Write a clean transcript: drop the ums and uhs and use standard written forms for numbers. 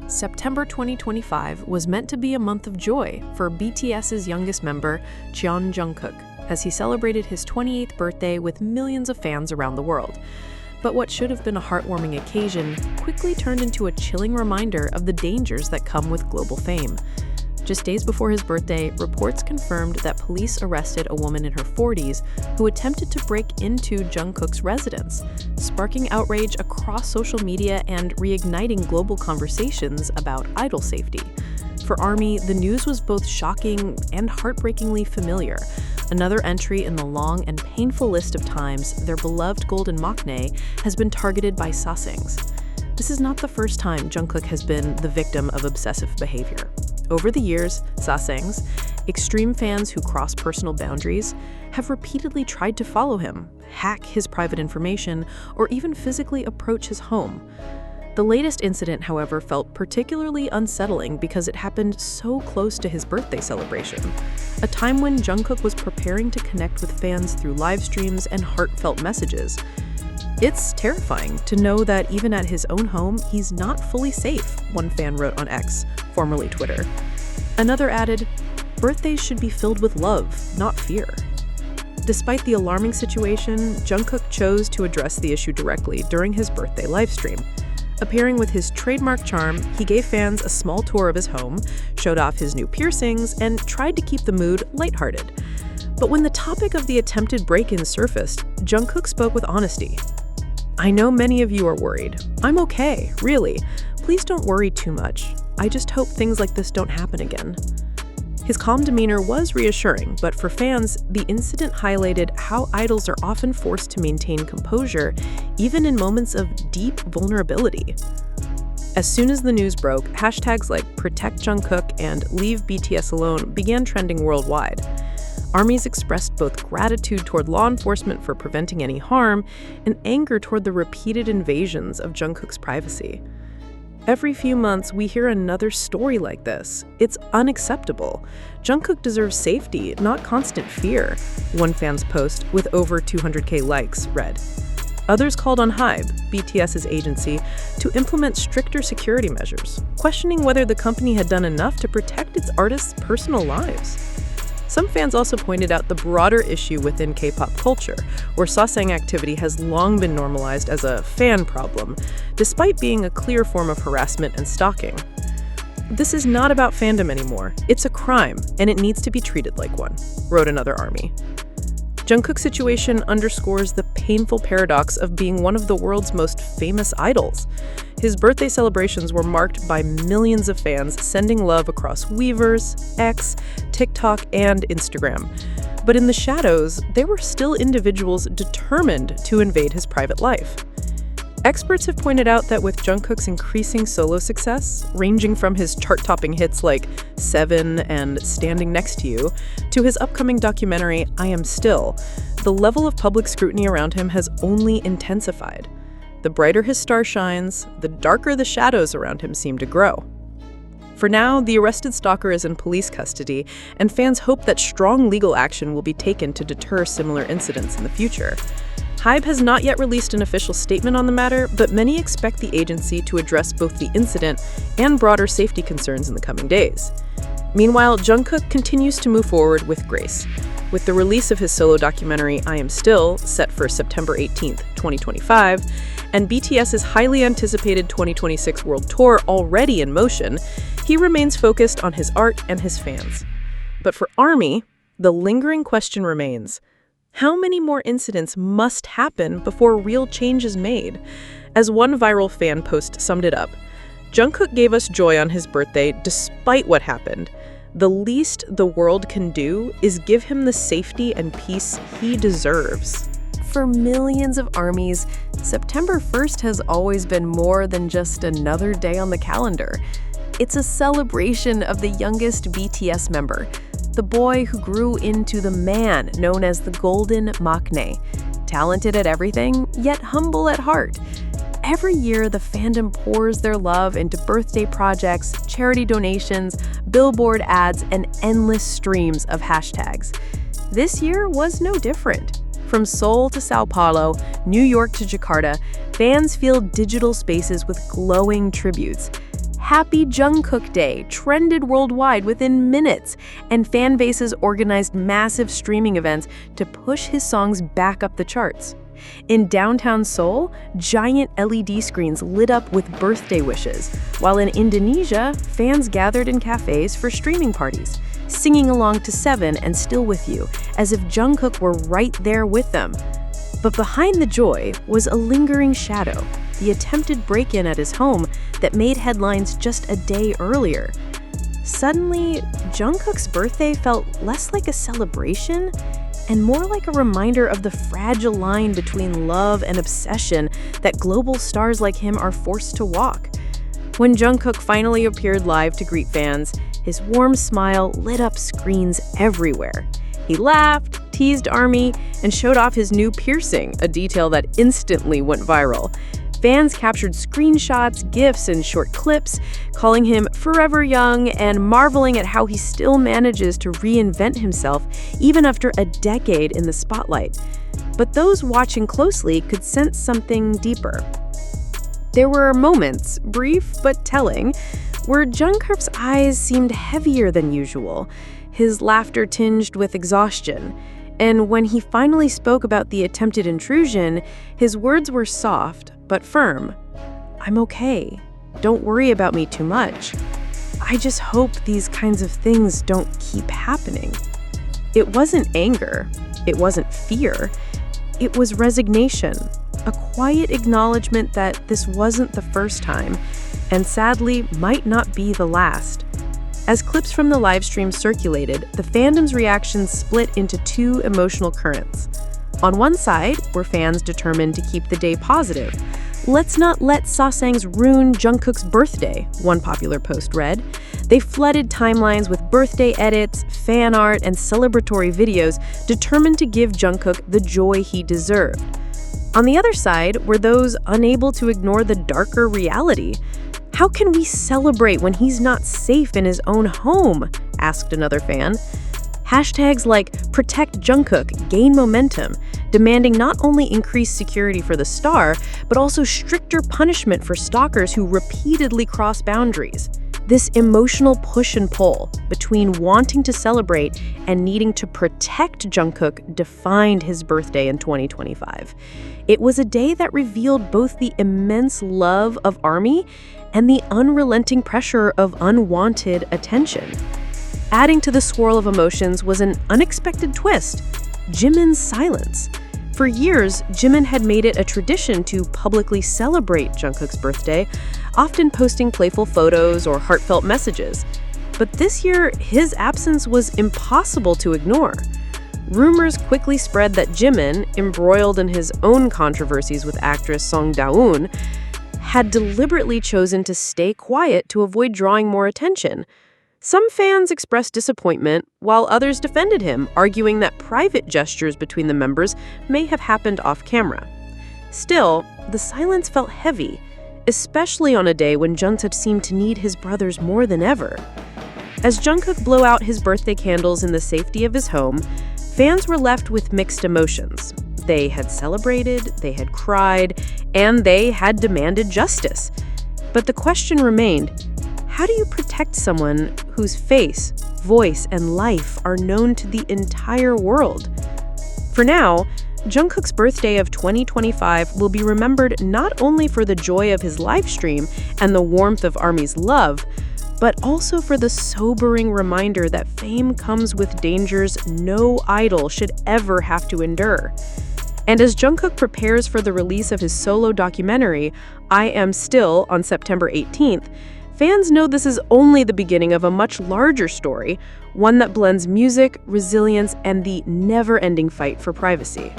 September 2025 was meant to be a month of joy for BTS's youngest member, Jungkook, as he celebrated his 28th birthday with millions of fans around the world. But what should have been a heartwarming occasion quickly turned into a chilling reminder of the dangers that come with global fame. Just days before his birthday, reports confirmed that police arrested a woman in her 40s who attempted to break into Jungkook's residence, sparking outrage across social media and reigniting global conversations about idol safety. For ARMY, the news was both shocking and heartbreakingly familiar, another entry in the long and painful list of times their beloved golden maknae has been targeted by sasaengs. This is not the first time Jungkook has been the victim of obsessive behavior. Over the years, sasaengs, extreme fans who cross personal boundaries, have repeatedly tried to follow him, hack his private information, or even physically approach his home. The latest incident, however, felt particularly unsettling because it happened so close to his birthday celebration, a time when Jungkook was preparing to connect with fans through live streams and heartfelt messages. It's terrifying to know that even at his own home, he's not fully safe, one fan wrote on X, formerly Twitter. Another added, "Birthdays should be filled with love, not fear." Despite the alarming situation, Jungkook chose to address the issue directly during his birthday livestream. Appearing with his trademark charm, he gave fans a small tour of his home, showed off his new piercings, and tried to keep the mood lighthearted. But when the topic of the attempted break-in surfaced, Jungkook spoke with honesty. "I know many of you are worried. I'm okay, really. Please don't worry too much. I just hope things like this don't happen again." His calm demeanor was reassuring, but for fans, the incident highlighted how idols are often forced to maintain composure, even in moments of deep vulnerability. As soon as the news broke, hashtags like Protect Jungkook and Leave BTS Alone began trending worldwide. ARMYs expressed both gratitude toward law enforcement for preventing any harm and anger toward the repeated invasions of Jungkook's privacy. Every few months, we hear another story like this. It's unacceptable. Jungkook deserves safety, not constant fear, one fan's post with over 200K likes read. Others called on HYBE, BTS's agency, to implement stricter security measures, questioning whether the company had done enough to protect its artists' personal lives. Some fans also pointed out the broader issue within K-pop culture, where sasaeng activity has long been normalized as a fan problem, despite being a clear form of harassment and stalking. "This is not about fandom anymore. It's a crime, and it needs to be treated like one," wrote another ARMY. Jungkook's situation underscores the painful paradox of being one of the world's most famous idols. His birthday celebrations were marked by millions of fans sending love across Weverse, X, TikTok, and Instagram. But in the shadows, there were still individuals determined to invade his private life. Experts have pointed out that with Jungkook's increasing solo success, ranging from his chart-topping hits like Seven and Standing Next to You, to his upcoming documentary, I Am Still, the level of public scrutiny around him has only intensified. The brighter his star shines, the darker the shadows around him seem to grow. For now, the arrested stalker is in police custody, and fans hope that strong legal action will be taken to deter similar incidents in the future. HYBE has not yet released an official statement on the matter, but many expect the agency to address both the incident and broader safety concerns in the coming days. Meanwhile, Jungkook continues to move forward with grace. With the release of his solo documentary, I Am Still, set for September 18th, 2025, and BTS's highly anticipated 2026 world tour already in motion, he remains focused on his art and his fans. But for ARMY, the lingering question remains: how many more incidents must happen before real change is made? As one viral fan post summed it up, Jungkook gave us joy on his birthday despite what happened. The least the world can do is give him the safety and peace he deserves. For millions of ARMYs, September 1st has always been more than just another day on the calendar. It's a celebration of the youngest BTS member, the boy who grew into the man known as the golden maknae, talented at everything, yet humble at heart. Every year, the fandom pours their love into birthday projects, charity donations, billboard ads, and endless streams of hashtags. This year was no different. From Seoul to Sao Paulo, New York to Jakarta, fans filled digital spaces with glowing tributes. "Happy Jungkook Day" trended worldwide within minutes, and fan bases organized massive streaming events to push his songs back up the charts. In downtown Seoul, giant LED screens lit up with birthday wishes, while in Indonesia, fans gathered in cafes for streaming parties, singing along to Seven and Still With You, as if Jungkook were right there with them. But behind the joy was a lingering shadow, the attempted break-in at his home that made headlines just a day earlier. Suddenly, Jungkook's birthday felt less like a celebration and more like a reminder of the fragile line between love and obsession that global stars like him are forced to walk. When Jungkook finally appeared live to greet fans, his warm smile lit up screens everywhere. He laughed, teased ARMY, and showed off his new piercing, a detail that instantly went viral. Fans captured screenshots, GIFs, and short clips, calling him forever young and marveling at how he still manages to reinvent himself even after a decade in the spotlight. But those watching closely could sense something deeper. There were moments, brief but telling, where Jungkook's eyes seemed heavier than usual, his laughter tinged with exhaustion. And when he finally spoke about the attempted intrusion, his words were soft but firm. "I'm okay. Don't worry about me too much. I just hope these kinds of things don't keep happening." It wasn't anger. It wasn't fear. It was resignation, a quiet acknowledgement that this wasn't the first time, and sadly might not be the last. As clips from the livestream circulated, the fandom's reactions split into two emotional currents. On one side were fans determined to keep the day positive. "Let's not let sasaengs ruin Jungkook's birthday," one popular post read. They flooded timelines with birthday edits, fan art, and celebratory videos determined to give Jungkook the joy he deserved. On the other side were those unable to ignore the darker reality. "How can we celebrate when he's not safe in his own home?" asked another fan. Hashtags like "Protect Jungkook" gain momentum, demanding not only increased security for the star, but also stricter punishment for stalkers who repeatedly cross boundaries. This emotional push and pull between wanting to celebrate and needing to protect Jungkook defined his birthday in 2025. It was a day that revealed both the immense love of ARMY and the unrelenting pressure of unwanted attention. Adding to the swirl of emotions was an unexpected twist: Jimin's silence. For years, Jimin had made it a tradition to publicly celebrate Jungkook's birthday, often posting playful photos or heartfelt messages. But this year, his absence was impossible to ignore. Rumors quickly spread that Jimin, embroiled in his own controversies with actress Song Da-eun, had deliberately chosen to stay quiet to avoid drawing more attention. Some fans expressed disappointment, while others defended him, arguing that private gestures between the members may have happened off-camera. Still, the silence felt heavy, especially on a day when Jungkook seemed to need his brothers more than ever. As Jungkook blew out his birthday candles in the safety of his home, fans were left with mixed emotions. They had celebrated, they had cried, and they had demanded justice. But the question remained: how do you protect someone whose face, voice, and life are known to the entire world? For now, Jungkook's birthday of 2025 will be remembered not only for the joy of his live stream and the warmth of ARMY's love, but also for the sobering reminder that fame comes with dangers no idol should ever have to endure. And as Jungkook prepares for the release of his solo documentary, I Am Still, on September 18th, fans know this is only the beginning of a much larger story, one that blends music, resilience, and the never-ending fight for privacy.